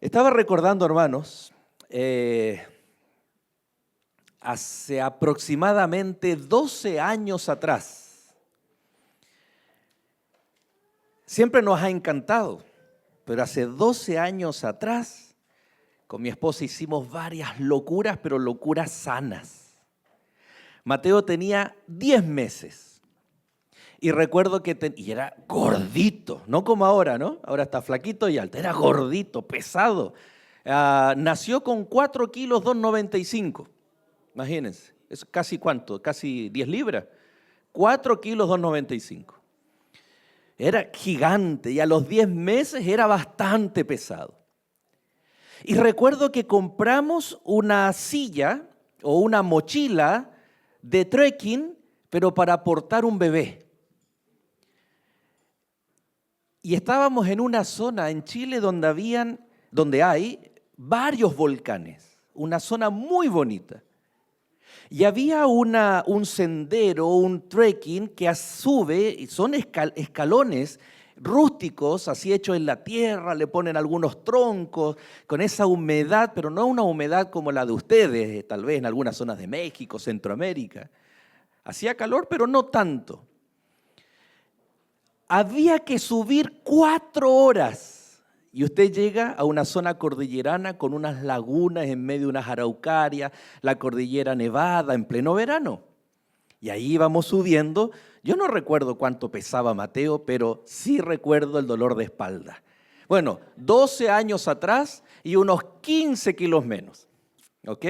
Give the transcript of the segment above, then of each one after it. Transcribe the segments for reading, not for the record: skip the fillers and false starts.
Estaba recordando, hermanos, hace aproximadamente 12 años atrás. Siempre nos ha encantado, pero hace 12 años atrás, con mi esposa hicimos varias locuras, pero locuras sanas. Mateo tenía 10 meses. Y recuerdo que y era gordito, no como ahora, ¿no? Ahora está flaquito y alto, era gordito, pesado. Nació con 4 kilos 295, imagínense, ¿es casi cuánto? Casi 10 libras. 4 kilos 295. Era gigante y a los 10 meses era bastante pesado. Y recuerdo que compramos una silla o una mochila de trekking, pero para portar un bebé. Y estábamos en una zona en Chile donde hay varios volcanes, una zona muy bonita. Y había un sendero, un trekking que sube, y son escalones rústicos, así hechos en la tierra, le ponen algunos troncos, con esa humedad, pero no una humedad como la de ustedes, tal vez en algunas zonas de México, Centroamérica. Hacía calor, pero no tanto. Había que subir 4 horas y usted llega a una zona cordillerana con unas lagunas en medio de unas araucarias, la cordillera nevada en pleno verano. Y ahí íbamos subiendo. Yo no recuerdo cuánto pesaba Mateo, pero sí recuerdo el dolor de espalda. Bueno, 12 años atrás y unos 15 kilos menos, ¿ok?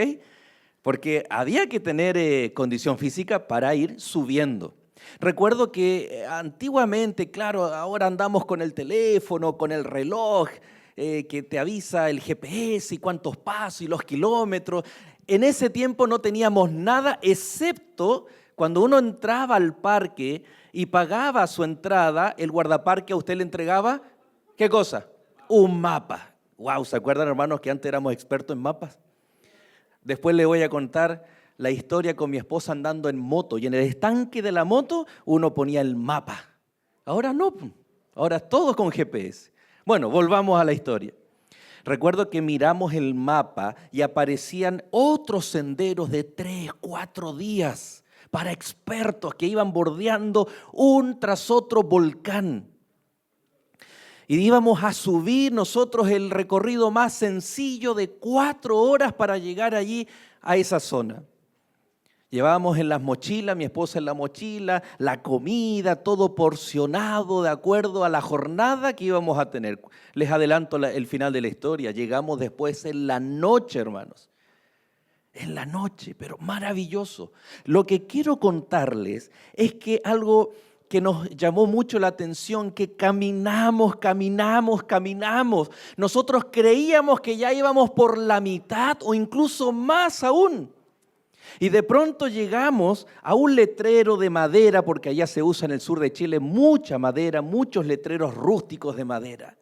Porque había que tener condición física para ir subiendo. Recuerdo que antiguamente, claro, ahora andamos con el teléfono, con el reloj, que te avisa el GPS y cuántos pasos y los kilómetros. En ese tiempo no teníamos nada, excepto cuando uno entraba al parque y pagaba su entrada, el guardaparque a usted le entregaba, ¿qué cosa? Un mapa. Wow, ¿se acuerdan, hermanos, que antes éramos expertos en mapas? Después le voy a contar la historia con mi esposa andando en moto y en el estanque de la moto uno ponía el mapa. Ahora no, ahora todo con GPS. Bueno, volvamos a la historia. Recuerdo que miramos el mapa y aparecían otros senderos de 3, 4 días para expertos que iban bordeando un tras otro volcán. Y íbamos a subir nosotros el recorrido más sencillo de 4 horas para llegar allí a esa zona. Llevábamos en las mochilas, mi esposa en la mochila, la comida, todo porcionado de acuerdo a la jornada que íbamos a tener. Les adelanto el final de la historia. Llegamos después en la noche, hermanos. En la noche, pero maravilloso. Lo que quiero contarles es que algo que nos llamó mucho la atención, que caminamos. Nosotros creíamos que ya íbamos por la mitad o incluso más aún. Y de pronto llegamos a un letrero de madera, porque allá se usa en el sur de Chile mucha madera, muchos letreros rústicos de madera.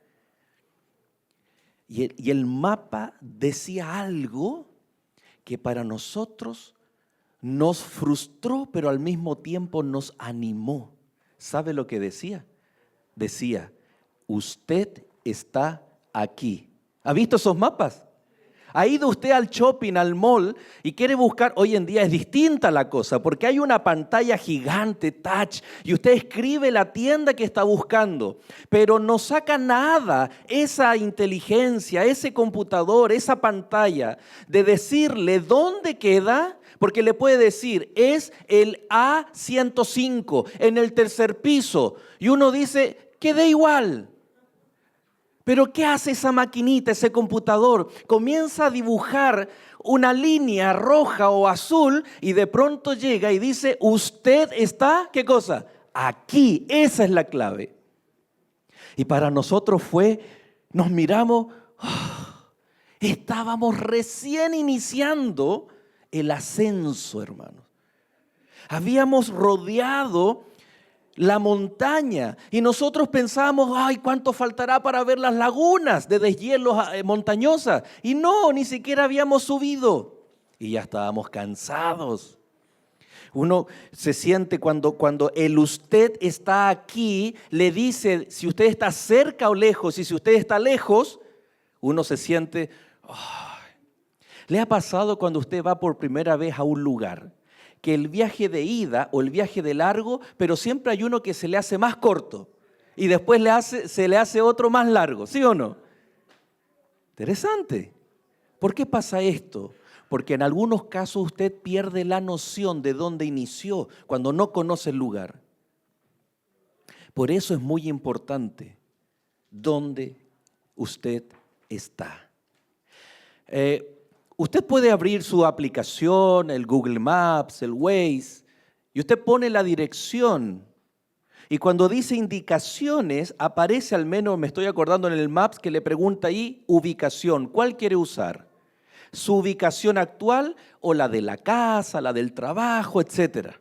Y el mapa decía algo que para nosotros nos frustró, pero al mismo tiempo nos animó. ¿Sabe lo que decía? Decía, usted está aquí. ¿Ha visto esos mapas? ¿Ha ido usted al shopping, al mall y quiere buscar? Hoy en día es distinta la cosa porque hay una pantalla gigante, touch, y usted escribe la tienda que está buscando, pero no saca nada esa inteligencia, ese computador, esa pantalla de decirle dónde queda, porque le puede decir, es el A105 en el 3er piso, y uno dice, quedé igual. Pero ¿qué hace esa maquinita, ese computador? Comienza a dibujar una línea roja o azul y de pronto llega y dice, usted está, ¿qué cosa? Aquí, esa es la clave. Y para nosotros nos miramos, estábamos recién iniciando el ascenso, hermanos. Habíamos rodeado la montaña y nosotros pensamos, ay, ¿cuánto faltará para ver las lagunas de deshielos montañosas? Y no, ni siquiera habíamos subido y ya estábamos cansados. Uno se siente cuando el usted está aquí, le dice si usted está cerca o lejos, y si usted está lejos, Uno se siente... "Ay". ¿Le ha pasado cuando usted va por primera vez a un lugar que el viaje de ida o el viaje de largo, pero siempre hay uno que se le hace más corto y después se le hace otro más largo, ¿sí o no? Interesante. ¿Por qué pasa esto? Porque en algunos casos usted pierde la noción de dónde inició cuando no conoce el lugar. Por eso es muy importante dónde usted está. Usted puede abrir su aplicación, el Google Maps, el Waze, y usted pone la dirección. Y cuando dice indicaciones, aparece al menos, me estoy acordando en el Maps, que le pregunta ahí ubicación. ¿Cuál quiere usar? ¿Su ubicación actual o la de la casa, la del trabajo, etcétera?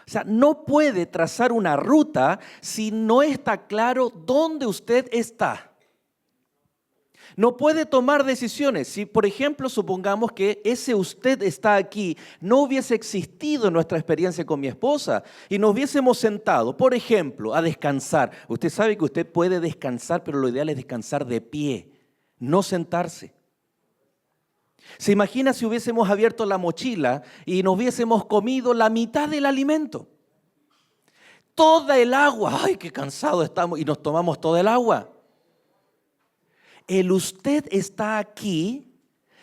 O sea, no puede trazar una ruta si no está claro dónde usted está. No puede tomar decisiones. Si, por ejemplo, supongamos que ese usted está aquí, no hubiese existido nuestra experiencia con mi esposa y nos hubiésemos sentado, por ejemplo, a descansar. Usted sabe que usted puede descansar, pero lo ideal es descansar de pie, no sentarse. ¿Se imagina si hubiésemos abierto la mochila y nos hubiésemos comido la mitad del alimento? Toda el agua. ¡Ay, qué cansado estamos! Y nos tomamos toda el agua. El usted está aquí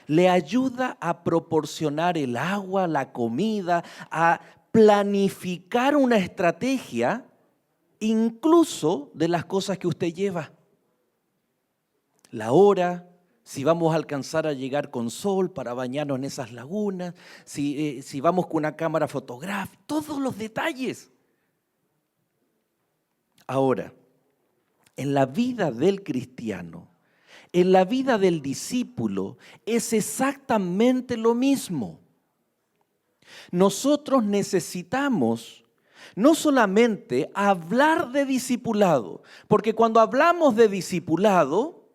le ayuda a proporcionar el agua, la comida, a planificar una estrategia, incluso de las cosas que usted lleva. La hora, si vamos a alcanzar a llegar con sol para bañarnos en esas lagunas, si vamos con una cámara fotográfica, todos los detalles. Ahora, en la vida del cristiano, en la vida del discípulo, es exactamente lo mismo. Nosotros necesitamos no solamente hablar de discipulado, porque cuando hablamos de discipulado,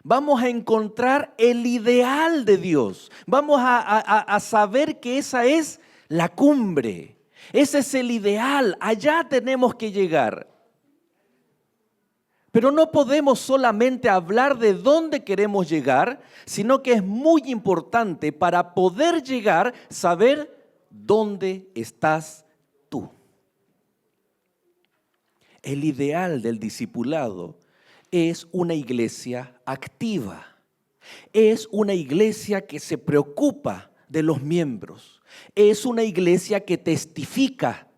vamos a encontrar el ideal de Dios. Vamos a saber que esa es la cumbre. Ese es el ideal. Allá tenemos que llegar. Pero no podemos solamente hablar de dónde queremos llegar, sino que es muy importante para poder llegar, saber dónde estás tú. El ideal del discipulado es una iglesia activa. Es una iglesia que se preocupa de los miembros. Es una iglesia que testifica.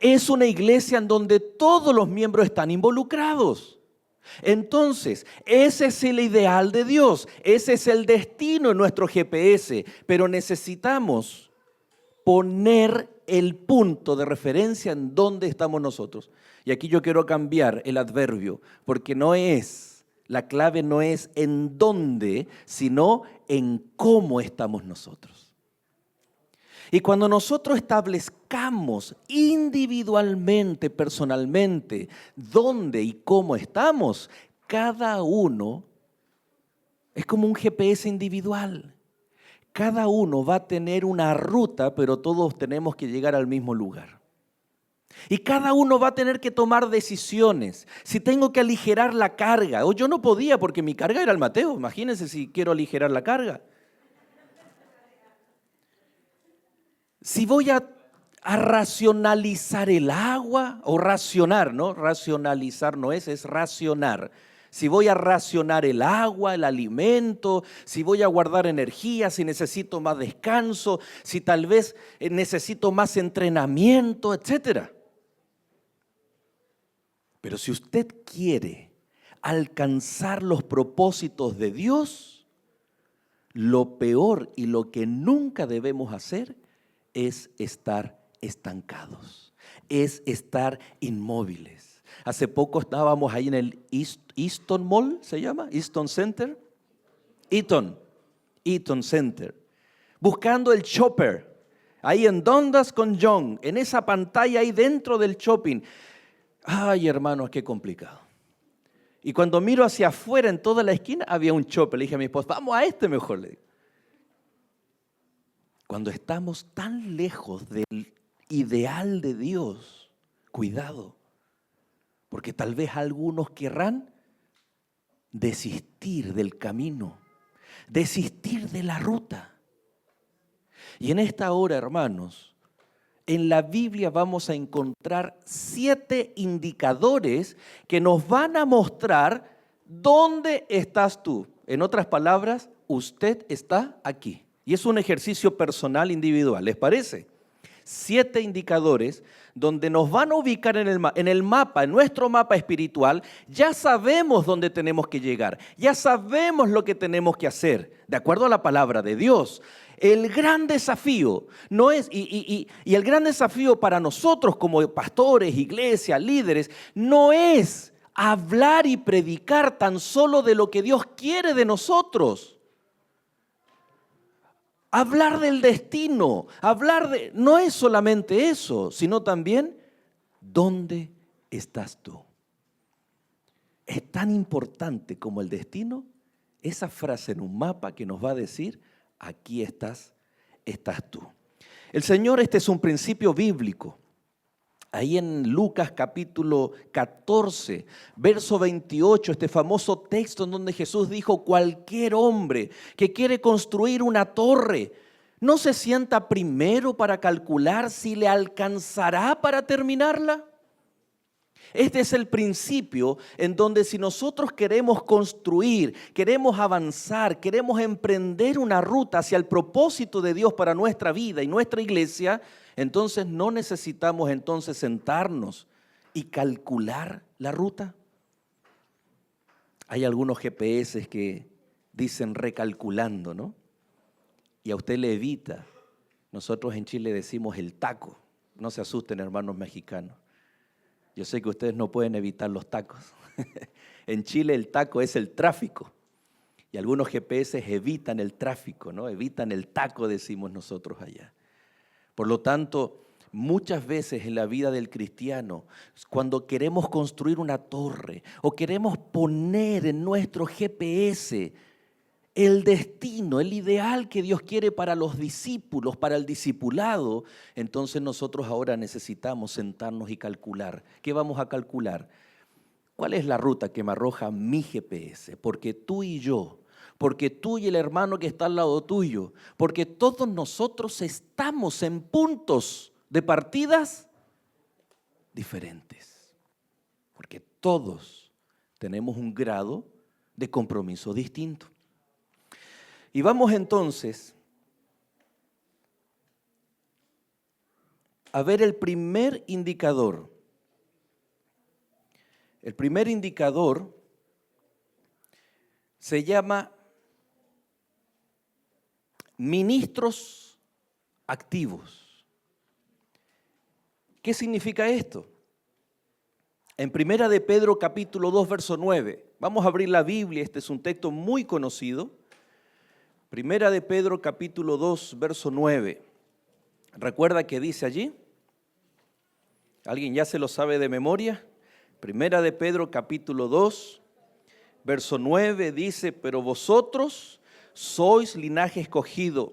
Es una iglesia en donde todos los miembros están involucrados. Entonces, ese es el ideal de Dios. Ese es el destino en nuestro GPS. Pero necesitamos poner el punto de referencia en dónde estamos nosotros. Y aquí yo quiero cambiar el adverbio, porque la clave no es en dónde, sino en cómo estamos nosotros. Y cuando nosotros establezcamos individualmente, personalmente, dónde y cómo estamos, cada uno es como un GPS individual. Cada uno va a tener una ruta, pero todos tenemos que llegar al mismo lugar. Y cada uno va a tener que tomar decisiones. Si tengo que aligerar la carga, o yo no podía porque mi carga era el Mateo, imagínense si quiero aligerar la carga. Si voy a racionalizar el agua, o racionar, ¿no? Racionalizar no es racionar. Si voy a racionar el agua, el alimento, si voy a guardar energía, si necesito más descanso, si tal vez necesito más entrenamiento, etc. Pero si usted quiere alcanzar los propósitos de Dios, lo peor y lo que nunca debemos hacer es estar estancados, es estar inmóviles. Hace poco estábamos ahí en el Easton Mall, ¿se llama? Easton Center. Eaton Center. Buscando el shopper, ahí en Dundas con John, en esa pantalla ahí dentro del shopping. Ay, hermanos, qué complicado. Y cuando miro hacia afuera en toda la esquina había un shopper. Le dije a mi esposa, vamos a este mejor, le digo. Cuando estamos tan lejos del ideal de Dios, cuidado, porque tal vez algunos querrán desistir del camino, desistir de la ruta. Y en esta hora, hermanos, en la Biblia vamos a encontrar 7 indicadores que nos van a mostrar dónde estás tú. En otras palabras, usted está aquí. Y es un ejercicio personal, individual, ¿les parece? 7 indicadores donde nos van a ubicar en el mapa, en nuestro mapa espiritual. Ya sabemos dónde tenemos que llegar, ya sabemos lo que tenemos que hacer, de acuerdo a la palabra de Dios. El gran desafío no es, y el gran desafío para nosotros como pastores, iglesias, líderes, no es hablar y predicar tan solo de lo que Dios quiere de nosotros. Hablar del destino, no es solamente eso, sino también ¿dónde estás tú? Es tan importante como el destino esa frase en un mapa que nos va a decir, aquí estás tú. El Señor, este es un principio bíblico. Ahí en Lucas capítulo 14, verso 28, este famoso texto en donde Jesús dijo, cualquier hombre que quiere construir una torre, ¿no se sienta primero para calcular si le alcanzará para terminarla? Este es el principio en donde si nosotros queremos construir, queremos avanzar, queremos emprender una ruta hacia el propósito de Dios para nuestra vida y nuestra iglesia, entonces no necesitamos entonces sentarnos y calcular la ruta. Hay algunos GPS que dicen recalculando, ¿no? Y a usted le evita. Nosotros en Chile decimos el taco. No se asusten, hermanos mexicanos. Yo sé que ustedes no pueden evitar los tacos. En Chile el taco es el tráfico. Y algunos GPS evitan el tráfico, ¿no? Evitan el taco, decimos nosotros allá. Por lo tanto, muchas veces en la vida del cristiano, cuando queremos construir una torre o queremos poner en nuestro GPS el destino, el ideal que Dios quiere para los discípulos, para el discipulado, entonces nosotros ahora necesitamos sentarnos y calcular. ¿Qué vamos a calcular? ¿Cuál es la ruta que me arroja mi GPS? Porque tú y yo, porque tú y el hermano que está al lado tuyo, porque todos nosotros estamos en puntos de partidas diferentes. Porque todos tenemos un grado de compromiso distinto. Y vamos entonces a ver el primer indicador. El primer indicador se llama ministros activos. ¿Qué significa esto? En Primera de Pedro capítulo 2, verso 9. Vamos a abrir la Biblia, este es un texto muy conocido. Primera de Pedro capítulo 2, verso 9. ¿Recuerda qué dice allí? ¿Alguien ya se lo sabe de memoria? Primera de Pedro capítulo 2, verso 9 dice, pero vosotros sois linaje escogido,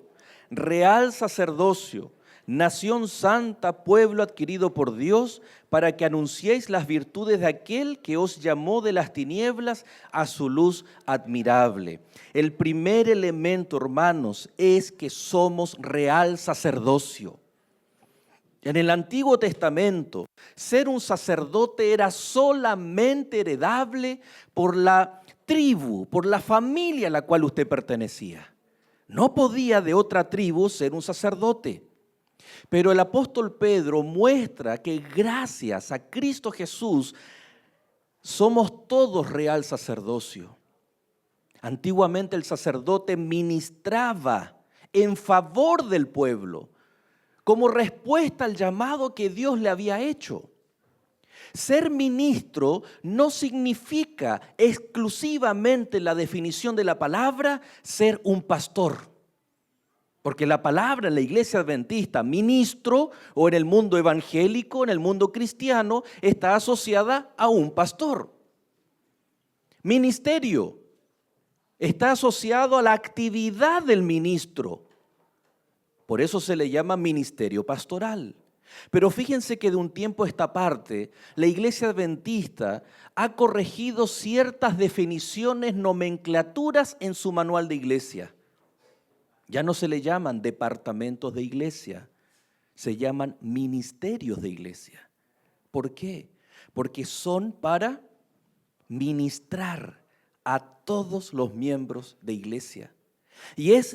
real sacerdocio, nación santa, pueblo adquirido por Dios, para que anunciéis las virtudes de aquel que os llamó de las tinieblas a su luz admirable. El primer elemento, hermanos, es que somos real sacerdocio. En el Antiguo Testamento, ser un sacerdote era solamente heredable por la tribu, por la familia a la cual usted pertenecía. No podía de otra tribu ser un sacerdote. Pero el apóstol Pedro muestra que gracias a Cristo Jesús somos todos real sacerdocio. Antiguamente el sacerdote ministraba en favor del pueblo como respuesta al llamado que Dios le había hecho. Ser ministro no significa exclusivamente la definición de la palabra ser un pastor. Porque la palabra en la iglesia adventista, ministro, o en el mundo evangélico, en el mundo cristiano, está asociada a un pastor. Ministerio está asociado a la actividad del ministro. Por eso se le llama ministerio pastoral. Pero fíjense que de un tiempo a esta parte, la Iglesia Adventista ha corregido ciertas definiciones, nomenclaturas en su manual de iglesia. Ya no se le llaman departamentos de iglesia, se llaman ministerios de iglesia. ¿Por qué? Porque son para ministrar a todos los miembros de iglesia. Y es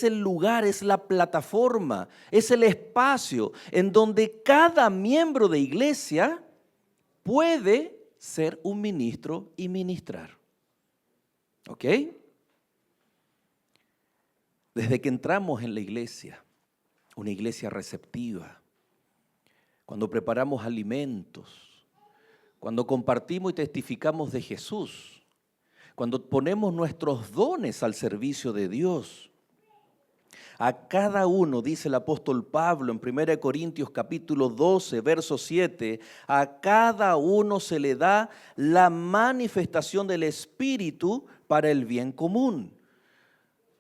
el lugar, es la plataforma, es el espacio en donde cada miembro de iglesia puede ser un ministro y ministrar. ¿Ok? Desde que entramos en la iglesia, una iglesia receptiva, cuando preparamos alimentos, cuando compartimos y testificamos de Jesús, cuando ponemos nuestros dones al servicio de Dios, a cada uno, dice el apóstol Pablo en 1 Corintios capítulo 12, verso 7, a cada uno se le da la manifestación del Espíritu para el bien común.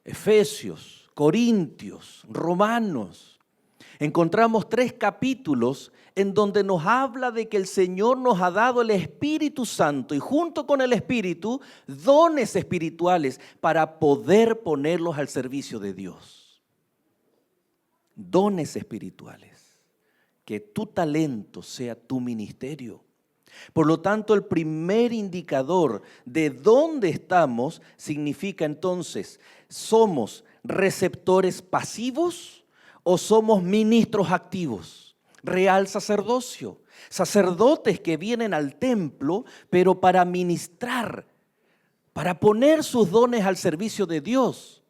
Efesios, Corintios, Romanos. Encontramos 3 capítulos en donde nos habla de que el Señor nos ha dado el Espíritu Santo y junto con el Espíritu, dones espirituales para poder ponerlos al servicio de Dios. Dones espirituales. Que tu talento sea tu ministerio. Por lo tanto, el primer indicador de dónde estamos significa entonces, ¿somos receptores pasivos o somos ministros activos? Real sacerdocio, sacerdotes que vienen al templo, pero para ministrar, para poner sus dones al servicio de Dios.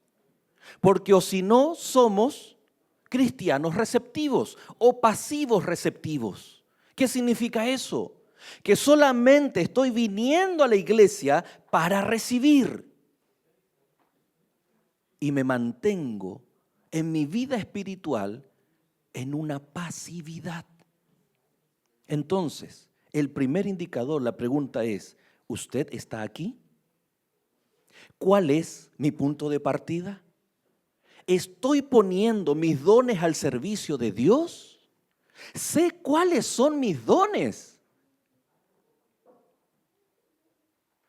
Porque o si no, somos cristianos receptivos o pasivos receptivos. ¿Qué significa eso? Que solamente estoy viniendo a la iglesia para recibir y me mantengo en mi vida espiritual en una pasividad. Entonces, el primer indicador, la pregunta es, ¿usted está aquí? ¿Cuál es mi punto de partida? ¿Estoy poniendo mis dones al servicio de Dios? ¿Sé cuáles son mis dones?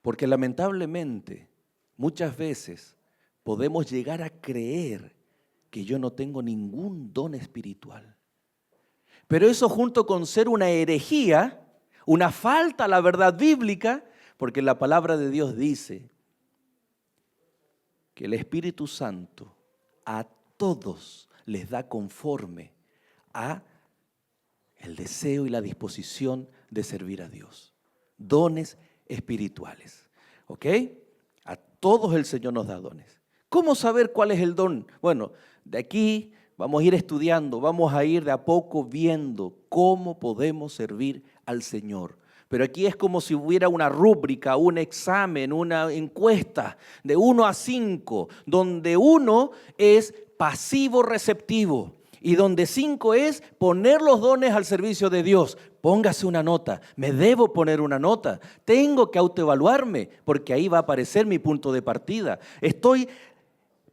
Porque lamentablemente, muchas veces podemos llegar a creer que yo no tengo ningún don espiritual. Pero eso junto con ser una herejía, una falta a la verdad bíblica, porque la palabra de Dios dice que el Espíritu Santo a todos les da conforme a el deseo y la disposición de servir a Dios. Dones espirituales. ¿Ok? A todos el Señor nos da dones. ¿Cómo saber cuál es el don? Bueno, de aquí vamos a ir estudiando, vamos a ir de a poco viendo cómo podemos servir al Señor. Pero aquí es como si hubiera una rúbrica, un examen, una encuesta de 1 a 5, donde 1 es pasivo receptivo y donde 5 es poner los dones al servicio de Dios. Póngase una nota, me debo poner una nota, tengo que autoevaluarme porque ahí va a aparecer mi punto de partida. ¿Estoy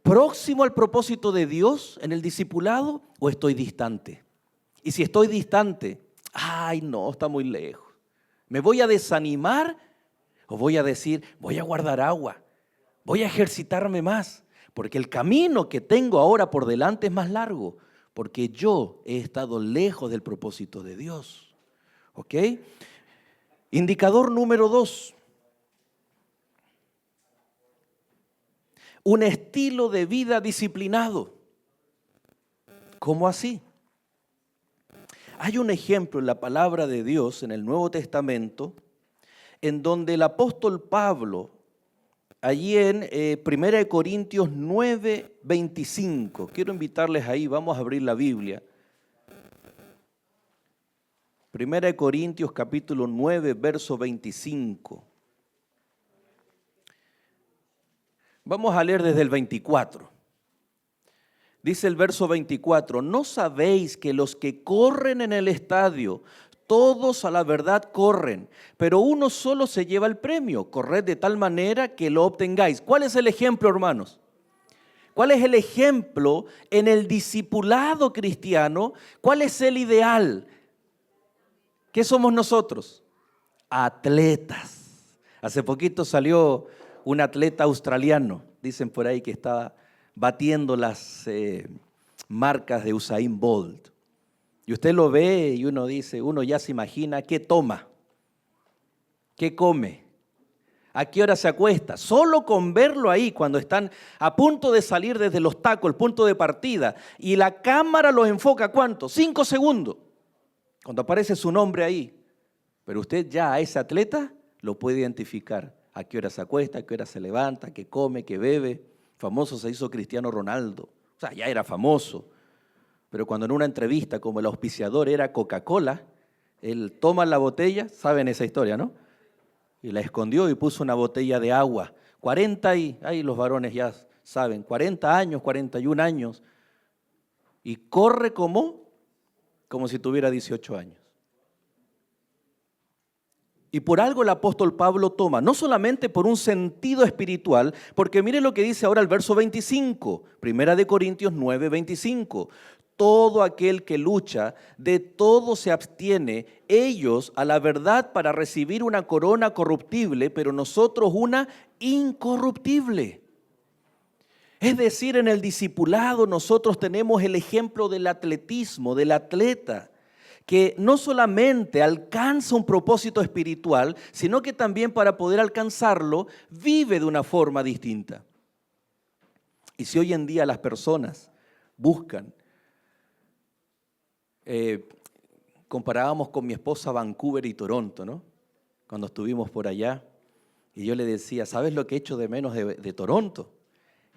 próximo al propósito de Dios en el discipulado o estoy distante? Y si estoy distante, ay no, está muy lejos. ¿Me voy a desanimar o voy a decir, voy a guardar agua, voy a ejercitarme más? Porque el camino que tengo ahora por delante es más largo, porque yo he estado lejos del propósito de Dios. ¿Ok? Indicador número 2. Un estilo de vida disciplinado. ¿Cómo así? Hay un ejemplo en la palabra de Dios en el Nuevo Testamento en donde el apóstol Pablo, allí en 1 Corintios 9, 25, quiero invitarles ahí, vamos a abrir la Biblia. 1 Corintios capítulo 9, verso 25. Vamos a leer desde el 24. Dice el verso 24, ¿no sabéis que los que corren en el estadio, todos a la verdad corren, pero uno solo se lleva el premio? Corred de tal manera que lo obtengáis. ¿Cuál es el ejemplo, hermanos? ¿Cuál es el ejemplo en el discipulado cristiano? ¿Cuál es el ideal? ¿Qué somos nosotros? Atletas. Hace poquito salió un atleta australiano, dicen por ahí que estaba batiendo las marcas de Usain Bolt. Y usted lo ve y uno dice, uno ya se imagina qué toma, qué come, a qué hora se acuesta. Solo con verlo ahí, cuando están a punto de salir desde los tacos, el punto de partida, y la cámara los enfoca, ¿cuánto? 5 segundos. Cuando aparece su nombre ahí. Pero usted ya a ese atleta lo puede identificar. A qué hora se acuesta, a qué hora se levanta, qué come, qué bebe. Famoso se hizo Cristiano Ronaldo. O sea, ya era famoso. Pero cuando en una entrevista, como el auspiciador era Coca-Cola, él toma la botella, saben esa historia, ¿no? Y la escondió y puso una botella de agua. 40 y, ahí los varones ya saben, 40 años, 41 años. Y corre como si tuviera 18 años. Y por algo el apóstol Pablo toma, no solamente por un sentido espiritual, porque mire lo que dice ahora el verso 25, 1 Corintios 9, 25. Todo aquel que lucha, de todo se abstiene, ellos a la verdad para recibir una corona corruptible, pero nosotros una incorruptible. Es decir, en el discipulado nosotros tenemos el ejemplo del atletismo, del atleta, que no solamente alcanza un propósito espiritual, sino que también para poder alcanzarlo vive de una forma distinta. Y si hoy en día las personas buscan, comparábamos con mi esposa Vancouver y Toronto, ¿no? Cuando estuvimos por allá, y yo le decía, ¿sabes lo que echo de menos de Toronto?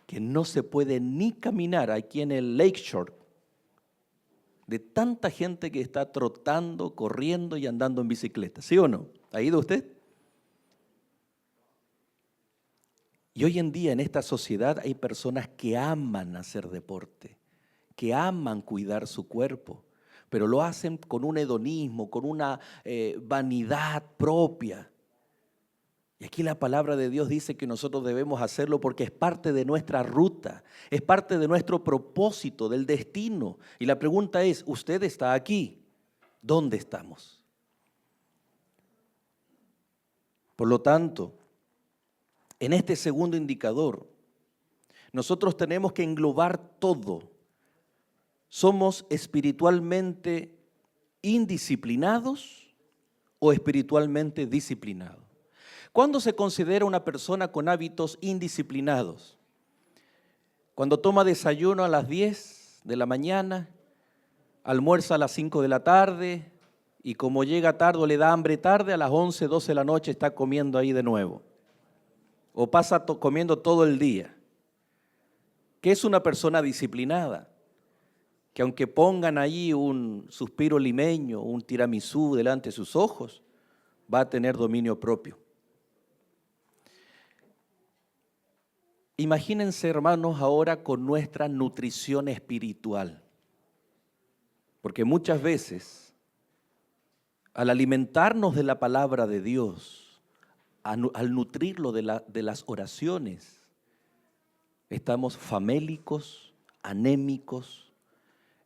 Que no se puede ni caminar aquí en el Lakeshore, de tanta gente que está trotando, corriendo y andando en bicicleta, ¿sí o no? ¿Ha ido usted? Y hoy en día en esta sociedad hay personas que aman hacer deporte, que aman cuidar su cuerpo, pero lo hacen con un hedonismo, con una vanidad propia. Y aquí la palabra de Dios dice que nosotros debemos hacerlo porque es parte de nuestra ruta, es parte de nuestro propósito, del destino. Y la pregunta es, ¿usted está aquí? ¿Dónde estamos? Por lo tanto, en este segundo indicador, nosotros tenemos que englobar todo. ¿Somos espiritualmente indisciplinados o espiritualmente disciplinados? ¿Cuándo se considera una persona con hábitos indisciplinados? Cuando toma desayuno a las 10 de la mañana, almuerza a las 5 de la tarde y como llega tarde o le da hambre tarde, a las 11, 12 de la noche está comiendo ahí de nuevo. O pasa comiendo todo el día. ¿Qué es una persona disciplinada? Que aunque pongan ahí un suspiro limeño, un tiramisú delante de sus ojos, va a tener dominio propio. Imagínense, hermanos, ahora con nuestra nutrición espiritual. Porque muchas veces, al alimentarnos de la palabra de Dios, al nutrirlo de las oraciones, estamos famélicos, anémicos,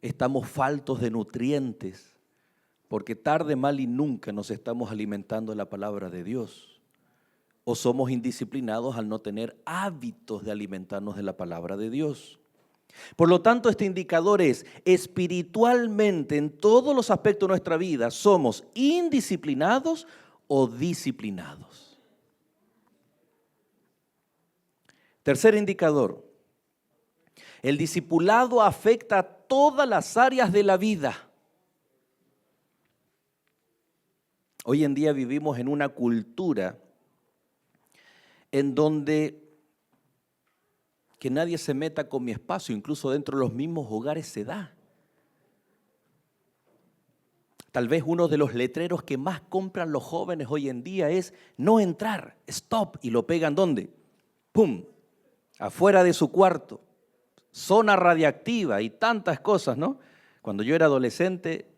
estamos faltos de nutrientes, porque tarde, mal y nunca nos estamos alimentando de la palabra de Dios. O somos indisciplinados al no tener hábitos de alimentarnos de la palabra de Dios. Por lo tanto, este indicador es espiritualmente en todos los aspectos de nuestra vida, ¿somos indisciplinados o disciplinados? Tercer indicador, el discipulado afecta a todas las áreas de la vida. Hoy en día vivimos en una cultura en donde que nadie se meta con mi espacio, incluso dentro de los mismos hogares se da. Tal vez uno de los letreros que más compran los jóvenes hoy en día es no entrar, stop, y lo pegan ¿dónde? ¡Pum! Afuera de su cuarto, zona radiactiva y tantas cosas, ¿no? Cuando yo era adolescente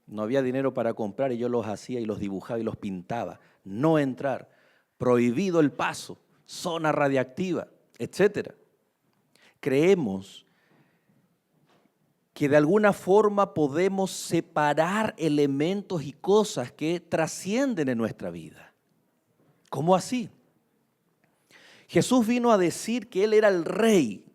no había dinero para comprar y yo los hacía y los dibujaba y los pintaba. No entrar. Prohibido el paso, zona radiactiva, etcétera. creemos que de alguna forma podemos separar elementos y cosas que trascienden en nuestra vida. ¿Cómo así? Jesús vino a decir que Él era el Rey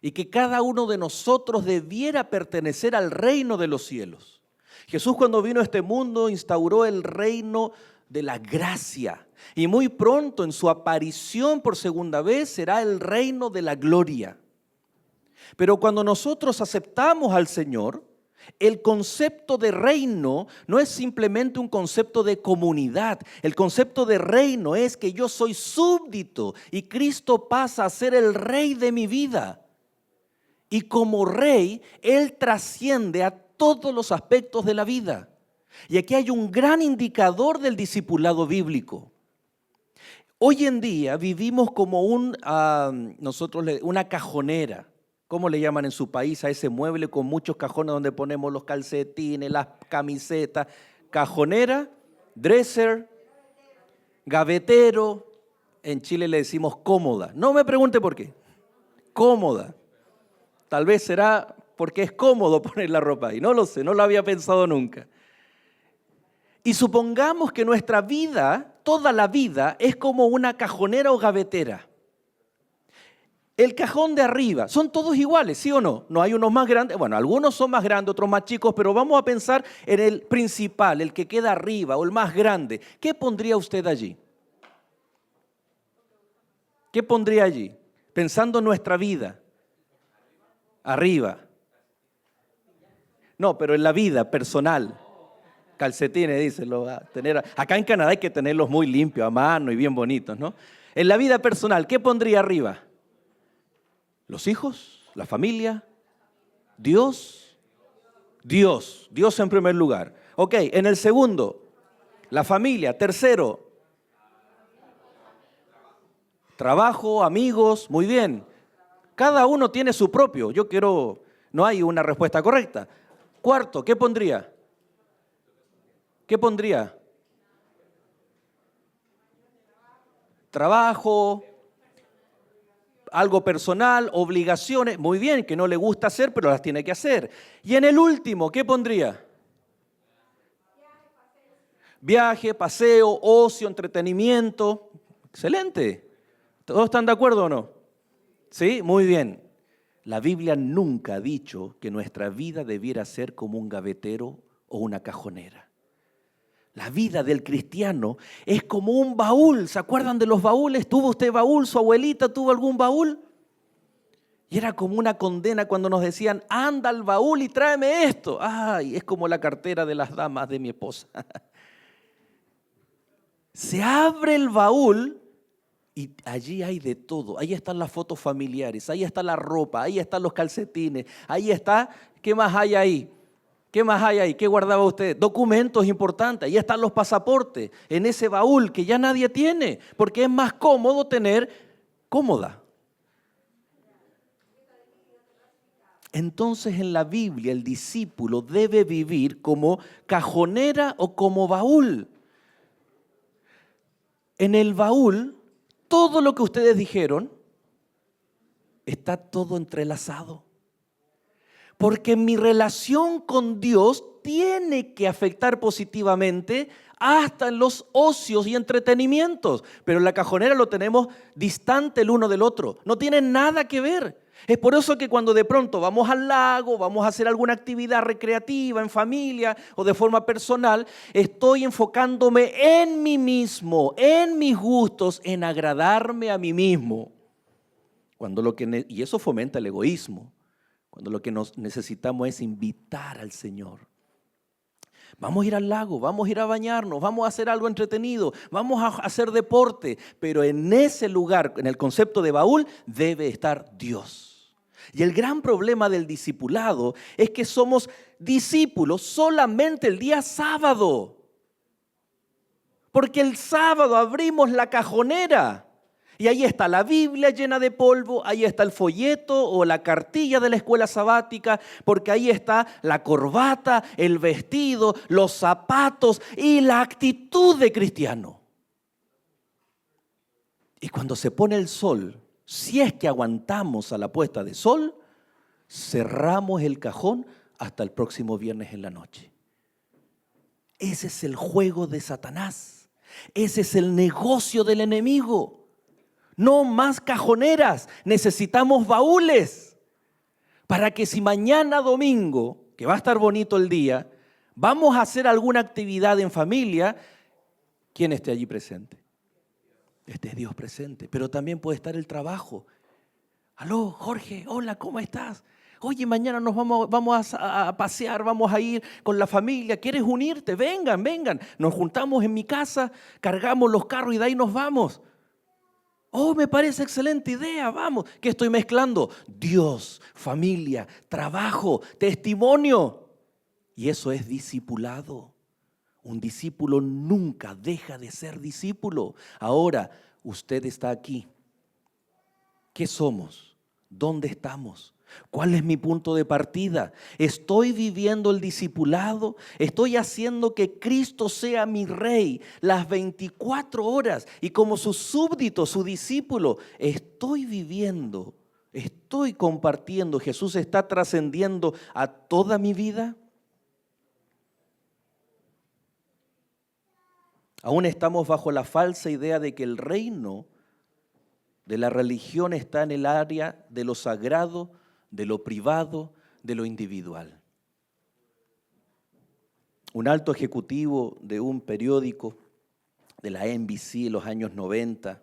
y que cada uno de nosotros debiera pertenecer al reino de los cielos. Jesús, cuando vino a este mundo, instauró el reino de la gracia y muy pronto en su aparición por segunda vez será el reino de la gloria. Pero cuando nosotros aceptamos al Señor, el concepto de reino no es simplemente un concepto de comunidad. El concepto de reino es que yo soy súbdito y Cristo pasa a ser el Rey de mi vida. Y como Rey, Él trasciende a todos los aspectos de la vida. Y aquí hay un gran indicador del discipulado bíblico. Hoy en día vivimos como una cajonera. ¿Cómo le llaman en su país a ese mueble con muchos cajones donde ponemos los calcetines, las camisetas? Cajonera, dresser, gavetero. En Chile le decimos cómoda. No me pregunte por qué. Cómoda. Tal vez será porque es cómodo poner la ropa ahí. No lo sé, no lo había pensado nunca. Y supongamos que nuestra vida, toda la vida, es como una cajonera o gavetera. El cajón de arriba, ¿son todos iguales, sí o no? No hay unos más grandes, bueno, algunos son más grandes, otros más chicos, pero vamos a pensar en el principal, el que queda arriba o el más grande. ¿Qué pondría usted allí? ¿Qué pondría allí? Pensando en nuestra vida. Arriba. No, pero en la vida personal. Calcetines, dice, lo va a tener. Acá en Canadá hay que tenerlos muy limpios, a mano y bien bonitos, ¿no? En la vida personal, ¿qué pondría arriba? ¿Los hijos? ¿La familia? ¿Dios? Dios en primer lugar. Ok, en el segundo, la familia. Tercero, trabajo, amigos, muy bien. Cada uno tiene su propio. No hay una respuesta correcta. Cuarto, ¿qué pondría? ¿Qué pondría? Trabajo, algo personal, obligaciones, muy bien, que no le gusta hacer, pero las tiene que hacer. Y en el último, ¿qué pondría? Viaje, paseo, ocio, entretenimiento. Excelente. ¿Todos están de acuerdo o no? Sí, muy bien. La Biblia nunca ha dicho que nuestra vida debiera ser como un gavetero o una cajonera. La vida del cristiano es como un baúl. ¿Se acuerdan de los baúles? ¿Tuvo usted baúl? ¿Su abuelita tuvo algún baúl? Y era como una condena cuando nos decían, anda al baúl y tráeme esto. Ay, es como la cartera de las damas de mi esposa. Se abre el baúl y allí hay de todo. Ahí están las fotos familiares, ahí está la ropa, ahí están los calcetines, ahí está, ¿qué más hay ahí? ¿Qué más hay ahí? ¿Qué guardaba usted? Documentos importantes. Ahí están los pasaportes en ese baúl que ya nadie tiene, porque es más cómodo tener cómoda. Entonces en la Biblia el discípulo debe vivir como cajonera o como baúl. En el baúl, todo lo que ustedes dijeron está todo entrelazado. Porque mi relación con Dios tiene que afectar positivamente hasta en los ocios y entretenimientos. Pero en la cajonera lo tenemos distante el uno del otro. No tiene nada que ver. Es por eso que cuando de pronto vamos al lago, vamos a hacer alguna actividad recreativa en familia o de forma personal, estoy enfocándome en mí mismo, en mis gustos, en agradarme a mí mismo. Y eso fomenta el egoísmo. Cuando lo que necesitamos es invitar al Señor. Vamos a ir al lago, vamos a ir a bañarnos, vamos a hacer algo entretenido, vamos a hacer deporte. Pero en ese lugar, en el concepto de baúl, debe estar Dios. Y el gran problema del discipulado es que somos discípulos solamente el día sábado. Porque el sábado abrimos la cajonera. Y ahí está la Biblia llena de polvo, ahí está el folleto o la cartilla de la escuela sabática, porque ahí está la corbata, el vestido, los zapatos y la actitud de cristiano. Y cuando se pone el sol Si es que aguantamos a la puesta de sol, cerramos el cajón hasta el próximo viernes en la noche. Ese es el juego de Satanás. Ese es el negocio del enemigo. No más cajoneras, necesitamos baúles. Para que si mañana domingo, que va a estar bonito el día, vamos a hacer alguna actividad en familia, ¿quién esté allí presente? Esté Dios presente, pero también puede estar el trabajo. Aló, Jorge, hola, ¿cómo estás? Oye, mañana nos vamos a pasear, vamos a ir con la familia. ¿Quieres unirte? Vengan, vengan. Nos juntamos en mi casa, cargamos los carros y de ahí nos vamos. Oh, me parece excelente idea, vamos. ¿Qué estoy mezclando? Dios, familia, trabajo, testimonio. Y eso es discipulado. Un discípulo nunca deja de ser discípulo. Ahora, usted está aquí. ¿Qué somos? ¿Dónde estamos? ¿Cuál es mi punto de partida? ¿Estoy viviendo el discipulado? ¿Estoy haciendo que Cristo sea mi Rey las 24 horas? Y como su súbdito, su discípulo, ¿estoy viviendo? ¿Estoy compartiendo? ¿Jesús está trascendiendo a toda mi vida? Aún estamos bajo la falsa idea de que el reino de la religión está en el área de lo sagrado, de lo privado, de lo individual. Un alto ejecutivo de un periódico de la NBC en los años 90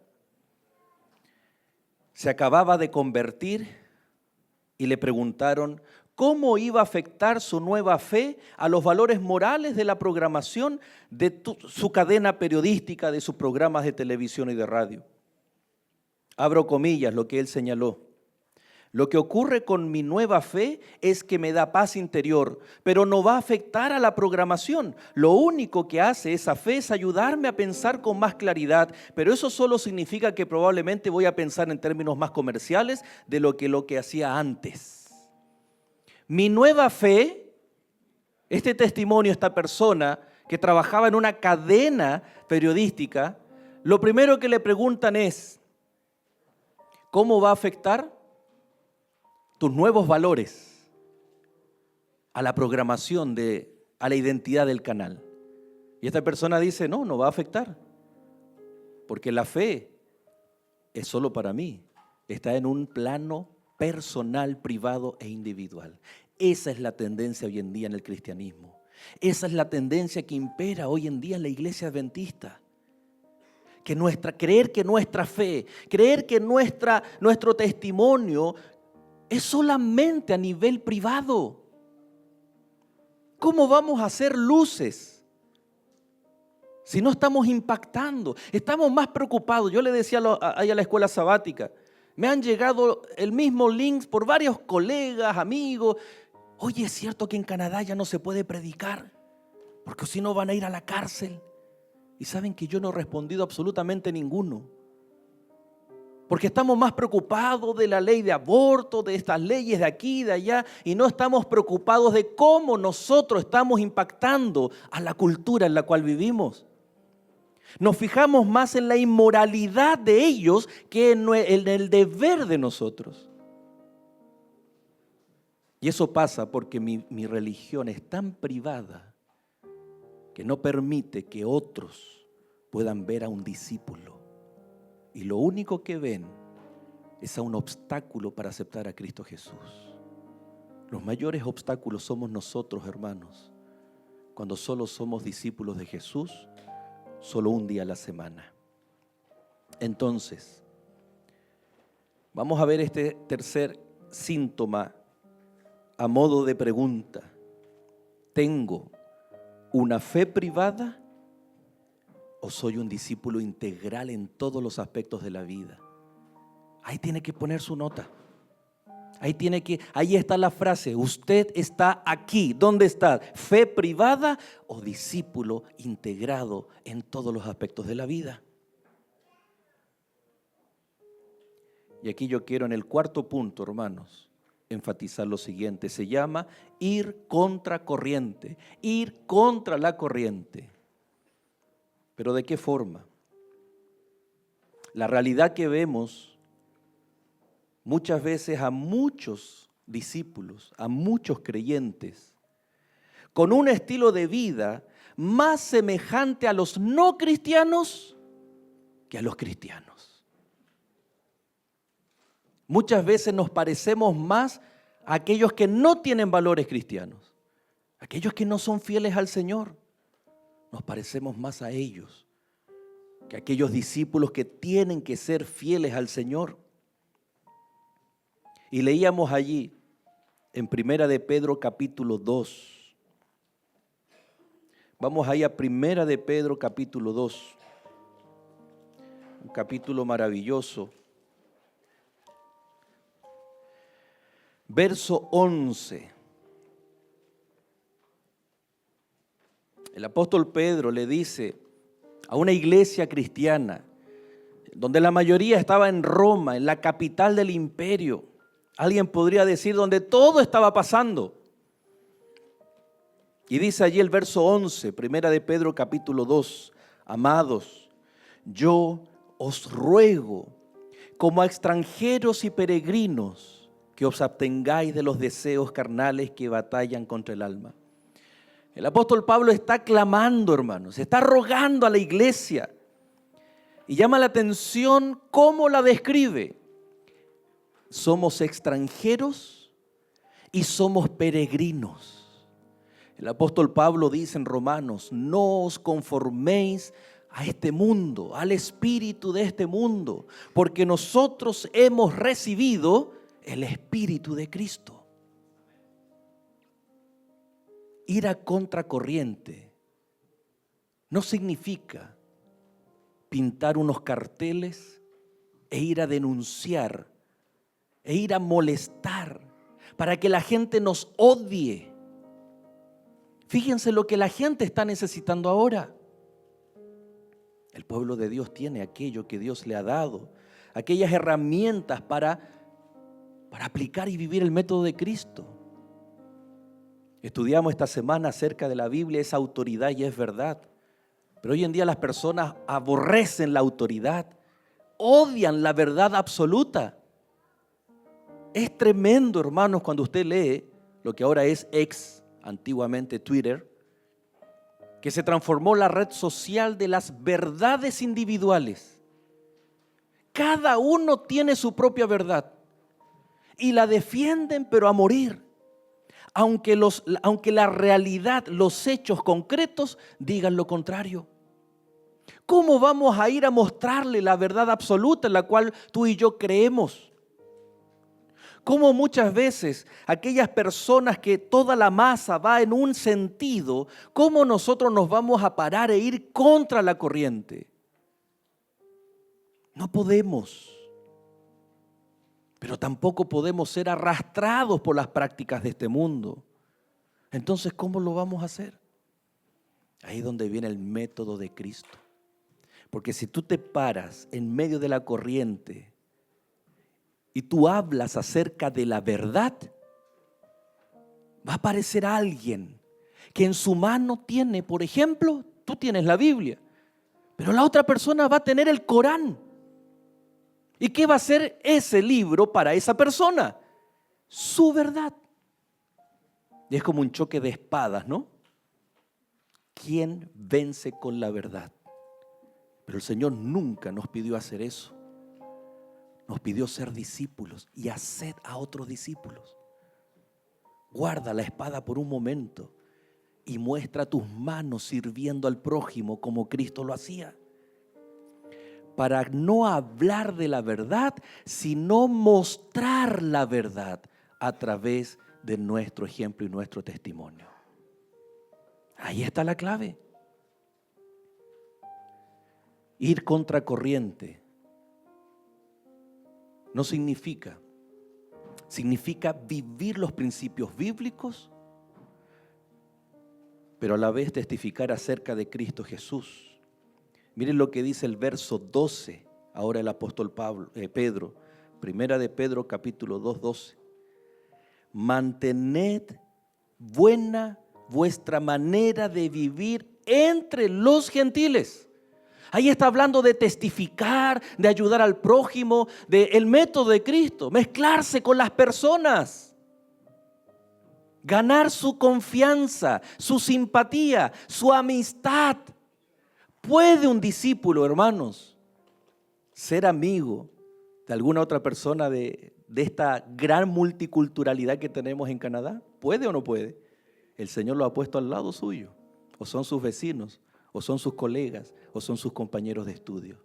se acababa de convertir y le preguntaron cómo iba a afectar su nueva fe a los valores morales de la programación de su cadena periodística, de sus programas de televisión y de radio. Abro comillas, lo que él señaló. Lo que ocurre con mi nueva fe es que me da paz interior, pero no va a afectar a la programación. Lo único que hace esa fe es ayudarme a pensar con más claridad, pero eso solo significa que probablemente voy a pensar en términos más comerciales de lo que hacía antes. Mi nueva fe, este testimonio, esta persona que trabajaba en una cadena periodística, lo primero que le preguntan es, ¿cómo va a afectar tus nuevos valores a la programación, a la identidad del canal? Y esta persona dice, no va a afectar, porque la fe es solo para mí, está en un plano personal, privado e individual. Esa es la tendencia hoy en día en el cristianismo. Esa es la tendencia que impera hoy en día en la iglesia adventista. Creer que nuestra fe, creer que nuestro testimonio es solamente a nivel privado. ¿Cómo vamos a hacer luces si no estamos impactando? Estamos más preocupados. Yo le decía ahí a la escuela sabática, me han llegado el mismo links por varios colegas, amigos. Oye, ¿es cierto que en Canadá ya no se puede predicar? Porque si no van a ir a la cárcel. Y saben que yo no he respondido absolutamente ninguno. Porque estamos más preocupados de la ley de aborto, de estas leyes de aquí y de allá, y no estamos preocupados de cómo nosotros estamos impactando a la cultura en la cual vivimos. Nos fijamos más en la inmoralidad de ellos que en el deber de nosotros. Y eso pasa porque mi religión es tan privada que no permite que otros puedan ver a un discípulo. Y lo único que ven es a un obstáculo para aceptar a Cristo Jesús. Los mayores obstáculos somos nosotros, hermanos, cuando solo somos discípulos de Jesús, solo un día a la semana. Entonces, vamos a ver este tercer síntoma a modo de pregunta. ¿Tengo una fe privada o soy un discípulo integral en todos los aspectos de la vida? Ahí tiene que poner su nota. Ahí está la frase, usted está aquí. ¿Dónde está? ¿Fe privada o discípulo integrado en todos los aspectos de la vida? Y aquí yo quiero en el cuarto punto, hermanos, enfatizar lo siguiente. Se llama ir contra corriente, ir contra la corriente. ¿Pero de qué forma? La realidad que vemos muchas veces a muchos discípulos, a muchos creyentes, con un estilo de vida más semejante a los no cristianos que a los cristianos. Muchas veces nos parecemos más a aquellos que no tienen valores cristianos, aquellos que no son fieles al Señor. Nos parecemos más a ellos que a aquellos discípulos que tienen que ser fieles al Señor. Y leíamos allí en Primera de Pedro capítulo 2. Vamos ahí a Primera de Pedro capítulo 2. Un capítulo maravilloso. Verso 11. El apóstol Pedro le dice a una iglesia cristiana, donde la mayoría estaba en Roma, en la capital del imperio. Alguien podría decir donde todo estaba pasando. Y dice allí el verso 11, Primera de Pedro capítulo 2, amados, yo os ruego como a extranjeros y peregrinos que os abstengáis de los deseos carnales que batallan contra el alma. El apóstol Pablo está clamando, hermanos, está rogando a la iglesia y llama la atención cómo la describe. Somos extranjeros y somos peregrinos. El apóstol Pablo dice en Romanos, no os conforméis a este mundo, al espíritu de este mundo, porque nosotros hemos recibido el Espíritu de Cristo. Ir a contracorriente no significa pintar unos carteles e ir a denunciar, e ir a molestar para que la gente nos odie. Fíjense lo que la gente está necesitando ahora. El pueblo de Dios tiene aquello que Dios le ha dado, aquellas herramientas para aplicar y vivir el método de Cristo. Estudiamos esta semana acerca de la Biblia, esa autoridad, y es verdad. Pero hoy en día las personas aborrecen la autoridad, odian la verdad absoluta. Es tremendo, hermanos, cuando usted lee lo que ahora es X, antiguamente Twitter, que se transformó la red social de las verdades individuales. Cada uno tiene su propia verdad y la defienden, pero a morir. Aunque la realidad, los hechos concretos digan lo contrario. ¿Cómo vamos a ir a mostrarle la verdad absoluta en la cual tú y yo creemos? ¿Cómo muchas veces aquellas personas que toda la masa va en un sentido, cómo nosotros nos vamos a parar e ir contra la corriente? No podemos. Pero tampoco podemos ser arrastrados por las prácticas de este mundo. Entonces, ¿cómo lo vamos a hacer? Ahí es donde viene el método de Cristo. Porque si tú te paras en medio de la corriente y tú hablas acerca de la verdad, va a aparecer alguien que en su mano tiene, por ejemplo, tú tienes la Biblia, pero la otra persona va a tener el Corán. ¿Y qué va a ser ese libro para esa persona? Su verdad. Y es como un choque de espadas, ¿no? ¿Quién vence con la verdad? Pero el Señor nunca nos pidió hacer eso. Nos pidió ser discípulos y haced a otros discípulos. Guarda la espada por un momento y muestra tus manos sirviendo al prójimo como Cristo lo hacía. Para no hablar de la verdad, sino mostrar la verdad a través de nuestro ejemplo y nuestro testimonio. Ahí está la clave. Ir contracorriente no significa vivir los principios bíblicos, pero a la vez testificar acerca de Cristo Jesús. Miren lo que dice el verso 12, ahora el apóstol Pedro, Primera de Pedro capítulo 2, 12. Mantened buena vuestra manera de vivir entre los gentiles. Ahí está hablando de testificar, de ayudar al prójimo, del método de Cristo, mezclarse con las personas, ganar su confianza, su simpatía, su amistad. ¿Puede un discípulo, hermanos, ser amigo de alguna otra persona de esta gran multiculturalidad que tenemos en Canadá? ¿Puede o no puede? El Señor lo ha puesto al lado suyo, o son sus vecinos, o son sus colegas, o son sus compañeros de estudio.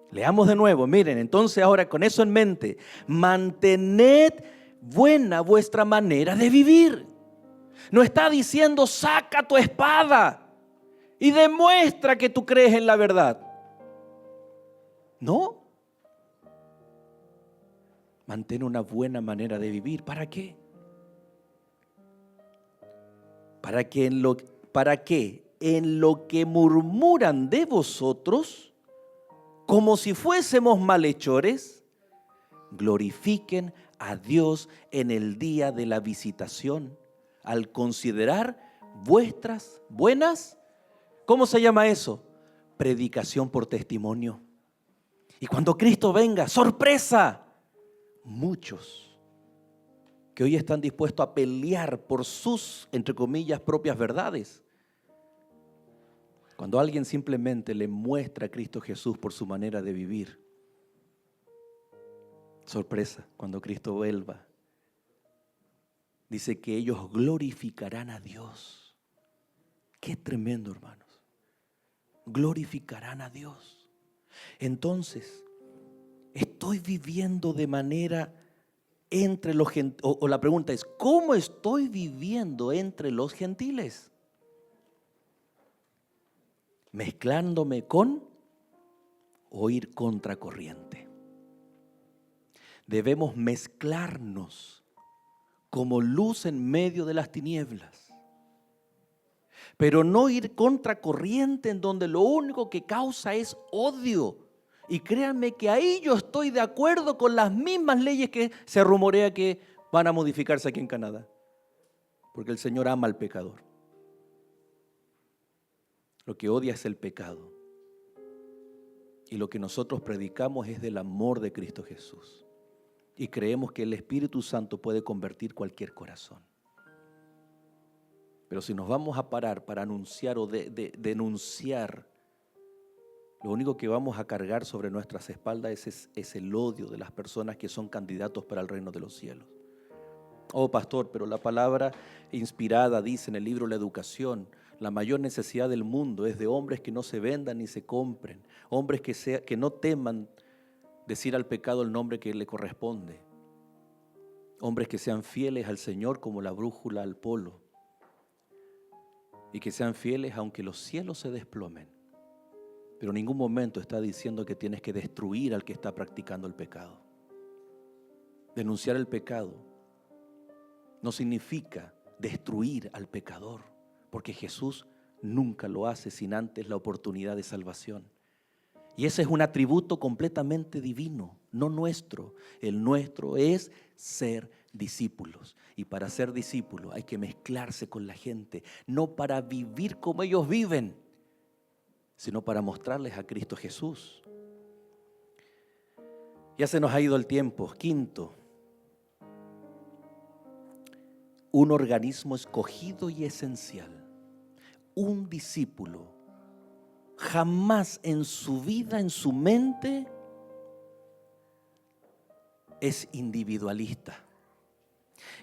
Leamos de nuevo, miren, entonces ahora con eso en mente, mantened buena vuestra manera de vivir. No está diciendo saca tu espada y demuestra que tú crees en la verdad. No. Mantén una buena manera de vivir. ¿Para qué? Para que en lo que murmuran de vosotros, como si fuésemos malhechores, glorifiquen a Dios en el día de la visitación, al considerar vuestras buenas, ¿cómo se llama eso? Predicación por testimonio. Y cuando Cristo venga, ¡sorpresa! Muchos que hoy están dispuestos a pelear por sus, entre comillas, propias verdades. Cuando alguien simplemente le muestra a Cristo Jesús por su manera de vivir, sorpresa, cuando Cristo vuelva, dice que ellos glorificarán a Dios. Qué tremendo, hermanos. Glorificarán a Dios. Entonces, estoy viviendo de manera entre los gentiles, o la pregunta es, ¿cómo estoy viviendo entre los gentiles? ¿Mezclándome con o ir contracorriente? Debemos mezclarnos como luz en medio de las tinieblas, pero no ir contracorriente en donde lo único que causa es odio. Y créanme que ahí yo estoy de acuerdo con las mismas leyes que se rumorea que van a modificarse aquí en Canadá, porque el Señor ama al pecador. Lo que odia es el pecado, y lo que nosotros predicamos es del amor de Cristo Jesús, y creemos que el Espíritu Santo puede convertir cualquier corazón. Pero si nos vamos a parar para anunciar o denunciar, lo único que vamos a cargar sobre nuestras espaldas es el odio de las personas que son candidatos para el reino de los cielos. Oh, pastor, pero la palabra inspirada dice en el libro La Educación, la mayor necesidad del mundo es de hombres que no se vendan ni se compren, hombres que no teman decir al pecado el nombre que le corresponde, hombres que sean fieles al Señor como la brújula al polo, y que sean fieles aunque los cielos se desplomen. Pero en ningún momento está diciendo que tienes que destruir al que está practicando el pecado. Denunciar el pecado no significa destruir al pecador, porque Jesús nunca lo hace sin antes la oportunidad de salvación. Y ese es un atributo completamente divino, no nuestro. El nuestro es ser discípulos. Y para ser discípulos hay que mezclarse con la gente, no para vivir como ellos viven, sino para mostrarles a Cristo Jesús. Ya se nos ha ido el tiempo. Quinto, un organismo escogido y esencial. Un discípulo jamás en su vida, en su mente, es individualista.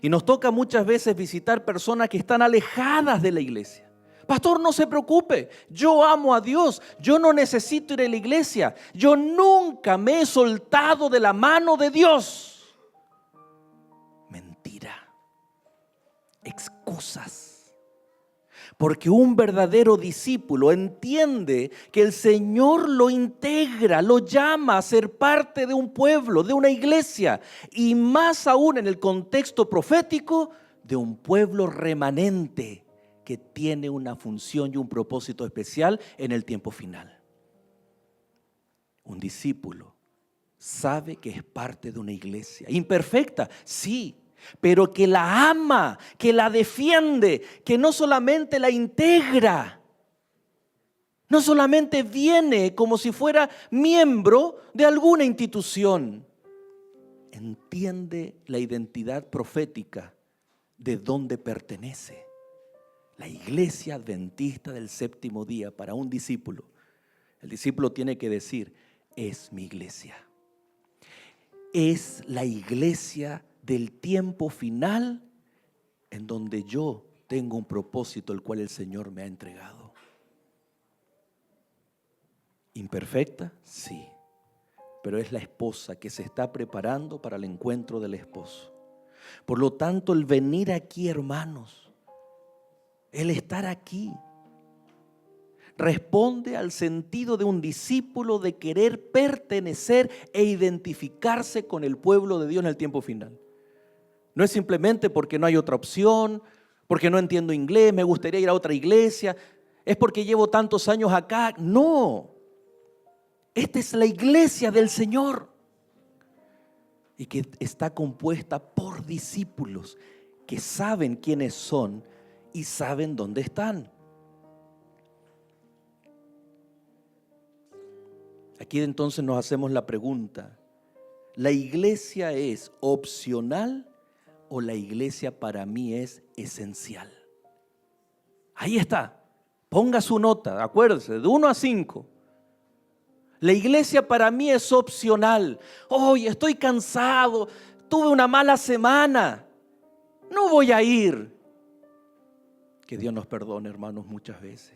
Y nos toca muchas veces visitar personas que están alejadas de la iglesia. Pastor, no se preocupe, yo amo a Dios, yo no necesito ir a la iglesia, yo nunca me he soltado de la mano de Dios. Mentira, excusas. Porque un verdadero discípulo entiende que el Señor lo integra, lo llama a ser parte de un pueblo, de una iglesia, y más aún en el contexto profético, de un pueblo remanente que tiene una función y un propósito especial en el tiempo final. Un discípulo sabe que es parte de una iglesia, imperfecta, sí, pero que la ama, que la defiende, que no solamente la integra, No solamente viene como si fuera miembro de alguna institución. Entiende la identidad profética de dónde pertenece. La iglesia adventista del séptimo día para un discípulo. El discípulo tiene que decir, es mi iglesia. Es la iglesia del tiempo final en donde yo tengo un propósito el cual el Señor me ha entregado. ¿Imperfecta? Sí. Pero es la esposa que se está preparando para el encuentro del esposo. Por lo tanto, el venir aquí, hermanos, el estar aquí, responde al sentido de un discípulo de querer pertenecer e identificarse con el pueblo de Dios en el tiempo final. No es simplemente porque no hay otra opción, porque no entiendo inglés, me gustaría ir a otra iglesia, es porque llevo tantos años acá. No, esta es la iglesia del Señor y que está compuesta por discípulos que saben quiénes son y saben dónde están. Aquí entonces nos hacemos la pregunta, ¿la iglesia es opcional o la iglesia para mí es esencial? Ahí está, ponga su nota, acuérdese, de 1 a 5. La iglesia para mí es opcional. Hoy estoy cansado, tuve una mala semana, no voy a ir. Que Dios nos perdone, hermanos, muchas veces.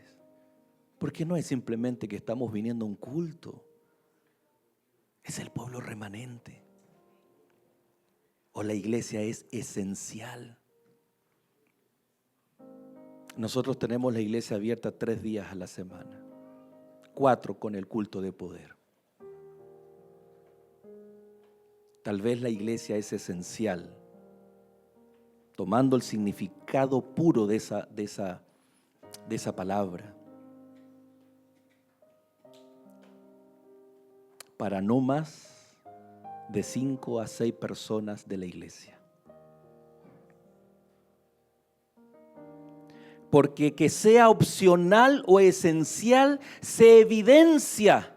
Porque no es simplemente que estamos viniendo a un culto. Es el pueblo remanente. O la iglesia es esencial. Nosotros tenemos la iglesia abierta 3 días a la semana. 4 con el culto de poder. Tal vez la iglesia es esencial, tomando el significado puro de esa palabra, para no más de 5 a 6 personas de la iglesia. Porque que sea opcional o esencial se evidencia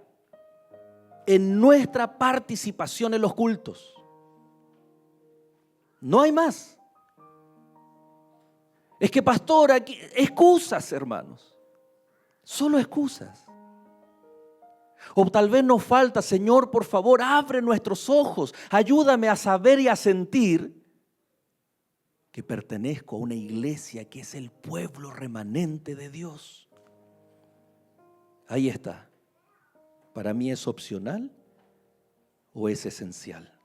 en nuestra participación en los cultos. No hay más. Es que, pastor, aquí excusas, hermanos. Solo excusas. O tal vez nos falta, Señor, por favor, abre nuestros ojos, ayúdame a saber y a sentir que pertenezco a una iglesia que es el pueblo remanente de Dios. Ahí está. ¿Para mí es opcional o es esencial?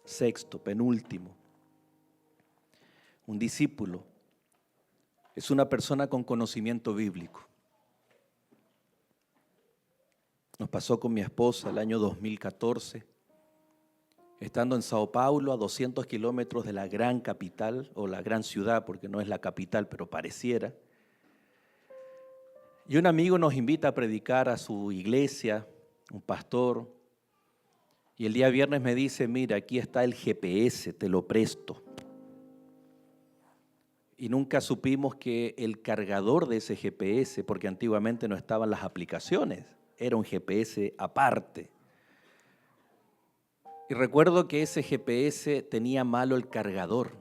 Sexto, penúltimo. Un discípulo es una persona con conocimiento bíblico. Nos pasó con mi esposa el año 2014. Estando en Sao Paulo, a 200 kilómetros de la gran capital, o la gran ciudad, porque no es la capital, pero pareciera. Y un amigo nos invita a predicar a su iglesia, un pastor. Y el día viernes me dice, mira, aquí está el GPS, te lo presto. Y nunca supimos que el cargador de ese GPS, porque antiguamente no estaban las aplicaciones, era un GPS aparte. Y recuerdo que ese GPS tenía malo el cargador.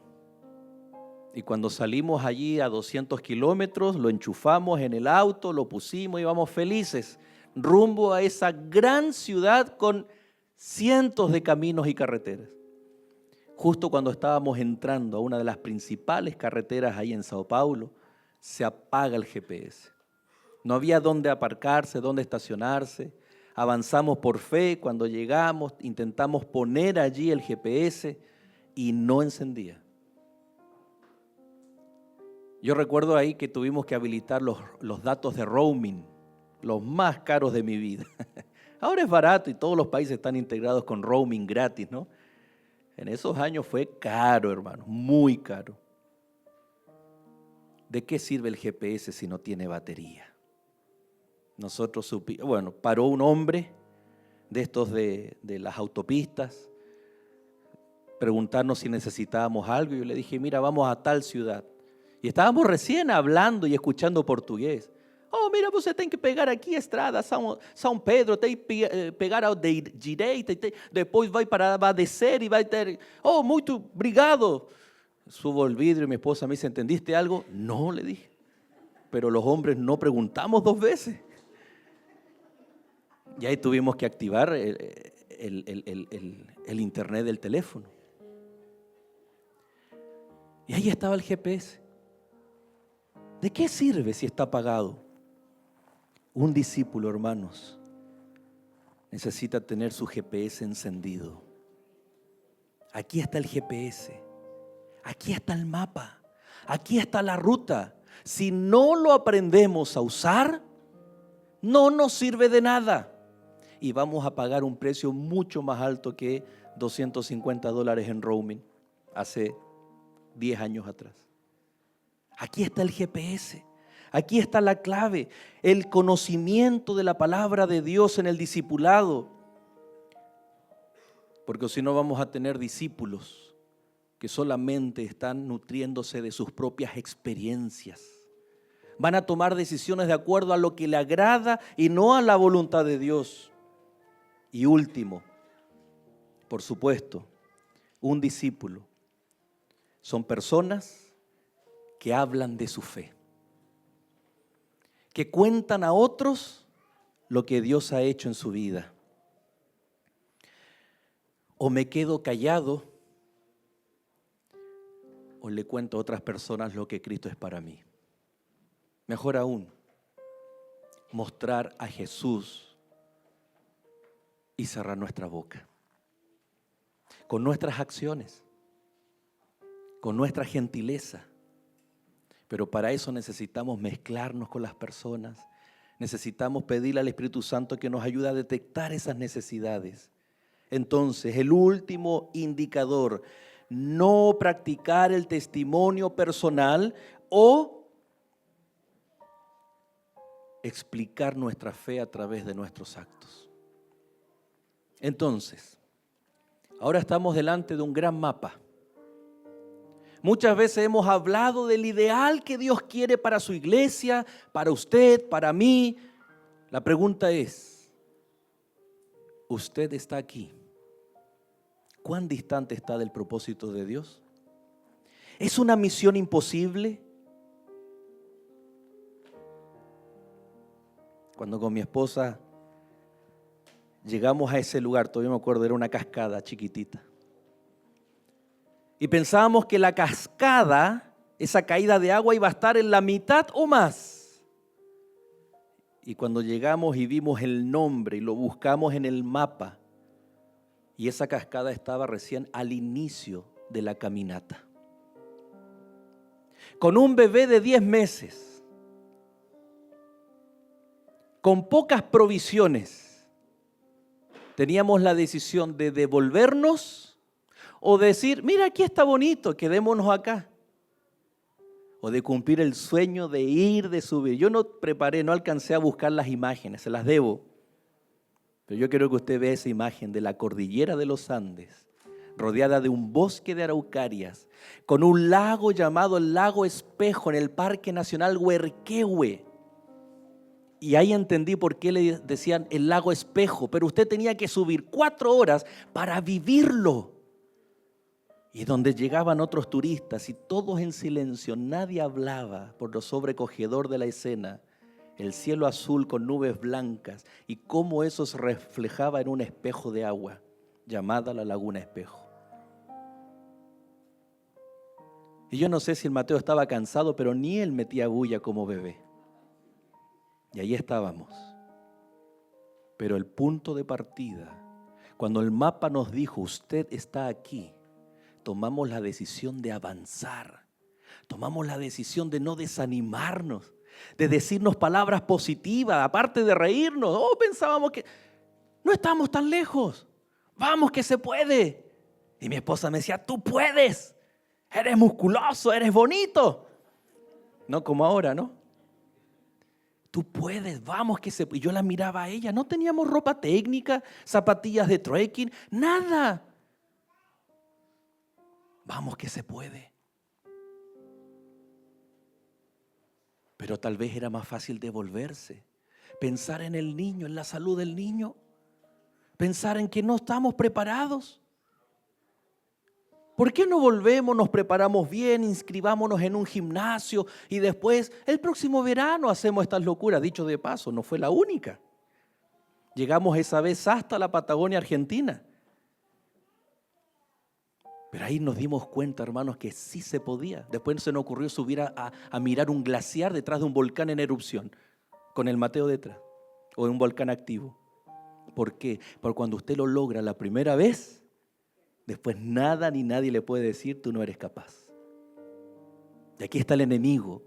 Y cuando salimos allí a 200 kilómetros, lo enchufamos en el auto, lo pusimos y íbamos felices rumbo a esa gran ciudad con cientos de caminos y carreteras. Justo cuando estábamos entrando a una de las principales carreteras ahí en Sao Paulo, se apaga el GPS. No había dónde aparcarse, dónde estacionarse. Avanzamos por fe, cuando llegamos intentamos poner allí el GPS y no encendía. Yo recuerdo ahí que tuvimos que habilitar los datos de roaming, los más caros de mi vida. Ahora es barato y todos los países están integrados con roaming gratis, ¿no? En esos años fue caro, hermano, muy caro. ¿De qué sirve el GPS si no tiene batería? Nosotros supimos, bueno, paró un hombre de estos de las autopistas, preguntarnos si necesitábamos algo. Yo le dije, mira, vamos a tal ciudad. Y estábamos recién hablando y escuchando portugués. Oh, mira, você tem que pegar aqui a estrada, São Pedro, tem que pegar a direita, depois vai descer e vai ter... Oh, muito obrigado. Subo el vidrio y mi esposa me dice, ¿entendiste algo? No, le dije. Pero los hombres no preguntamos 2 veces. Y ahí tuvimos que activar el internet del teléfono. Y ahí estaba el GPS. ¿De qué sirve si está apagado? Un discípulo, hermanos, necesita tener su GPS encendido. Aquí está el GPS. Aquí está el mapa. Aquí está la ruta. Si no lo aprendemos a usar, no nos sirve de nada. Y vamos a pagar un precio mucho más alto que $250 en roaming hace 10 años atrás. Aquí está el GPS. Aquí está la clave, el conocimiento de la palabra de Dios en el discipulado. Porque si no vamos a tener discípulos que solamente están nutriéndose de sus propias experiencias. Van a tomar decisiones de acuerdo a lo que le agrada y no a la voluntad de Dios. Y último, por supuesto, un discípulo son personas que hablan de su fe, que cuentan a otros lo que Dios ha hecho en su vida. O me quedo callado o le cuento a otras personas lo que Cristo es para mí. Mejor aún, mostrar a Jesús y cerrar nuestra boca. Con nuestras acciones, con nuestra gentileza. Pero para eso necesitamos mezclarnos con las personas. Necesitamos pedirle al Espíritu Santo que nos ayude a detectar esas necesidades. Entonces, el último indicador, no practicar el testimonio personal o explicar nuestra fe a través de nuestros actos. Entonces, ahora estamos delante de un gran mapa. Muchas veces hemos hablado del ideal que Dios quiere para su iglesia, para usted, para mí. La pregunta es, ¿usted está aquí? ¿Cuán distante está del propósito de Dios? ¿Es una misión imposible? Cuando con mi esposa llegamos a ese lugar, todavía me acuerdo, era una cascada chiquitita. Y pensábamos que la cascada, esa caída de agua, iba a estar en la mitad o más. Y cuando llegamos y vimos el nombre y lo buscamos en el mapa, y esa cascada estaba recién al inicio de la caminata. Con un bebé de 10 meses, con pocas provisiones, teníamos la decisión de devolvernos o decir, mira, aquí está bonito, quedémonos acá. O de cumplir el sueño de ir, de subir. Yo no alcancé a buscar las imágenes, se las debo. Pero yo quiero que usted vea esa imagen de la cordillera de los Andes, rodeada de un bosque de araucarias, con un lago llamado el Lago Espejo en el Parque Nacional Huerquehue. Y ahí entendí por qué le decían el Lago Espejo, pero usted tenía que subir 4 horas para vivirlo. Y donde llegaban otros turistas y todos en silencio, nadie hablaba por lo sobrecogedor de la escena, el cielo azul con nubes blancas y cómo eso se reflejaba en un espejo de agua llamada la Laguna Espejo. Y yo no sé si el Mateo estaba cansado, pero ni él metía bulla como bebé. Y ahí estábamos. Pero el punto de partida, cuando el mapa nos dijo, usted está aquí, tomamos la decisión de avanzar. Tomamos la decisión de no desanimarnos, de decirnos palabras positivas, aparte de reírnos. Oh, pensábamos que no estamos tan lejos. Vamos que se puede. Y mi esposa me decía, tú puedes. Eres musculoso, eres bonito. No como ahora, ¿no? Tú puedes, vamos que se puede. Y yo la miraba a ella, no teníamos ropa técnica, zapatillas de trekking, nada. Vamos que se puede. Pero tal vez era más fácil devolverse, pensar en el niño, en la salud del niño, pensar en que no estamos preparados. ¿Por qué no volvemos, nos preparamos bien, inscribámonos en un gimnasio y después el próximo verano hacemos estas locuras? Dicho de paso, no fue la única. Llegamos esa vez hasta la Patagonia Argentina. Pero ahí nos dimos cuenta, hermanos, que sí se podía. Después se nos ocurrió subir a mirar un glaciar detrás de un volcán en erupción, con el Mateo detrás, o en un volcán activo. ¿Por qué? Porque cuando usted lo logra la primera vez, después nada ni nadie le puede decir, tú no eres capaz. Y aquí está el enemigo.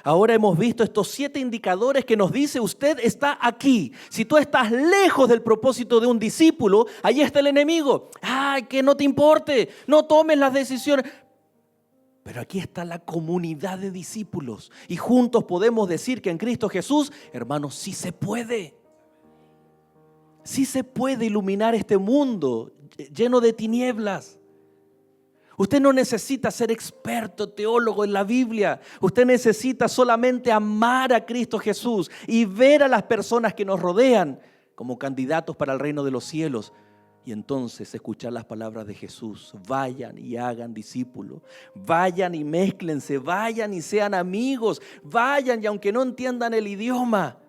Ahora hemos visto estos 7 indicadores que nos dice, usted está aquí. Si tú estás lejos del propósito de un discípulo, ahí está el enemigo. ¡Ay, que no te importe! No tomes las decisiones. Pero aquí está la comunidad de discípulos. Y juntos podemos decir que en Cristo Jesús, hermanos, sí se puede. Sí se puede iluminar este mundo lleno de tinieblas. Usted no necesita ser experto, teólogo en la Biblia. Usted necesita solamente amar a Cristo Jesús y ver a las personas que nos rodean como candidatos para el reino de los cielos. Y entonces escuchar las palabras de Jesús. Vayan y hagan discípulos. Vayan y mézclense. Vayan y sean amigos. Vayan y aunque no entiendan el idioma,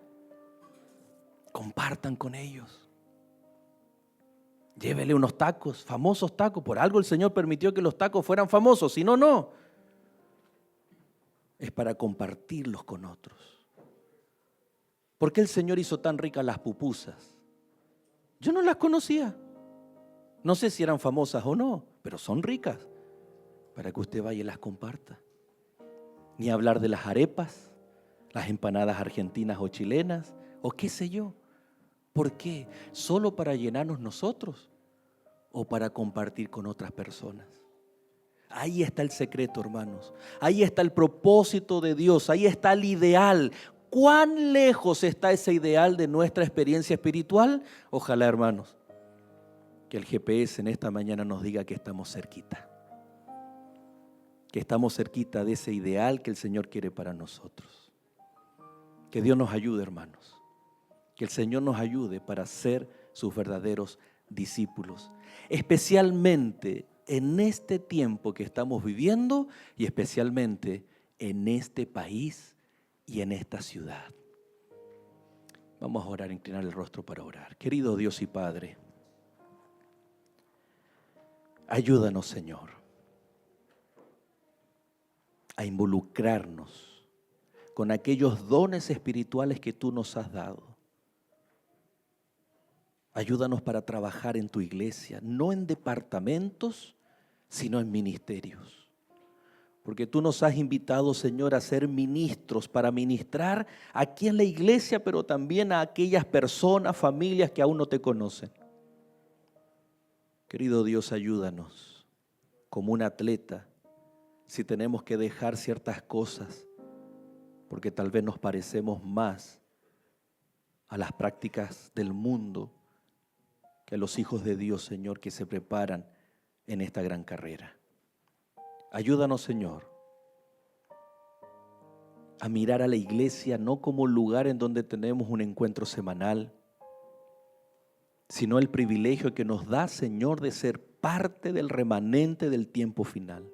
compartan con ellos. Llévele unos tacos, famosos tacos. Por algo el Señor permitió que los tacos fueran famosos, si no, no. Es para compartirlos con otros. ¿Por qué el Señor hizo tan ricas las pupusas? Yo no las conocía. No sé si eran famosas o no, pero son ricas. Para que usted vaya y las comparta. Ni hablar de las arepas, las empanadas argentinas o chilenas, o qué sé yo. ¿Por qué? ¿Solo para llenarnos nosotros o para compartir con otras personas? Ahí está el secreto, hermanos. Ahí está el propósito de Dios. Ahí está el ideal. ¿Cuán lejos está ese ideal de nuestra experiencia espiritual? Ojalá, hermanos, que el GPS en esta mañana nos diga que estamos cerquita. Que estamos cerquita de ese ideal que el Señor quiere para nosotros. Que Dios nos ayude, hermanos. Que el Señor nos ayude para ser sus verdaderos discípulos. Especialmente en este tiempo que estamos viviendo y especialmente en este país y en esta ciudad. Vamos a orar, inclinar el rostro para orar. Querido Dios y Padre, ayúdanos, Señor, a involucrarnos con aquellos dones espirituales que tú nos has dado. Ayúdanos para trabajar en tu iglesia, no en departamentos, sino en ministerios. Porque tú nos has invitado, Señor, a ser ministros, para ministrar aquí en la iglesia, pero también a aquellas personas, familias que aún no te conocen. Querido Dios, ayúdanos como un atleta, si tenemos que dejar ciertas cosas, porque tal vez nos parecemos más a las prácticas del mundo que a los hijos de Dios, Señor, que se preparan en esta gran carrera. Ayúdanos, Señor, a mirar a la iglesia no como un lugar en donde tenemos un encuentro semanal, sino el privilegio que nos da, Señor, de ser parte del remanente del tiempo final.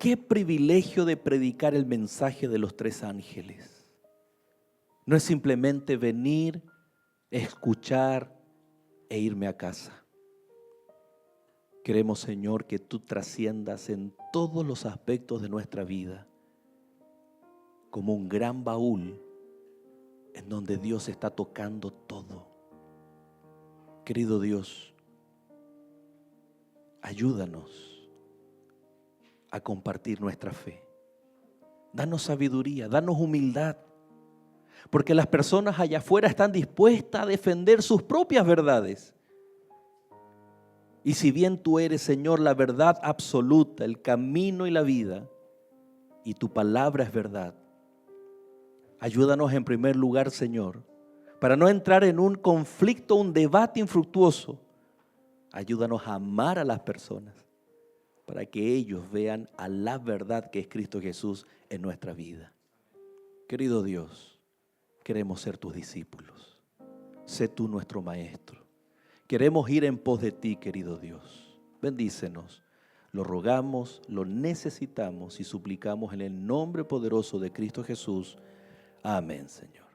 Qué privilegio de predicar el mensaje de los 3 ángeles. No es simplemente venir, escuchar e irme a casa. Queremos, Señor, que tú trasciendas en todos los aspectos de nuestra vida como un gran baúl en donde Dios está tocando todo. Querido Dios, ayúdanos a compartir nuestra fe. Danos sabiduría, danos humildad, porque las personas allá afuera están dispuestas a defender sus propias verdades. Y si bien tú eres, Señor, la verdad absoluta, el camino y la vida, y tu palabra es verdad, ayúdanos en primer lugar, Señor, para no entrar en un conflicto, un debate infructuoso. Ayúdanos a amar a las personas, para que ellos vean a la verdad que es Cristo Jesús en nuestra vida. Querido Dios, queremos ser tus discípulos. Sé tú nuestro Maestro. Queremos ir en pos de ti, querido Dios. Bendícenos. Lo rogamos, lo necesitamos y suplicamos en el nombre poderoso de Cristo Jesús. Amén, Señor.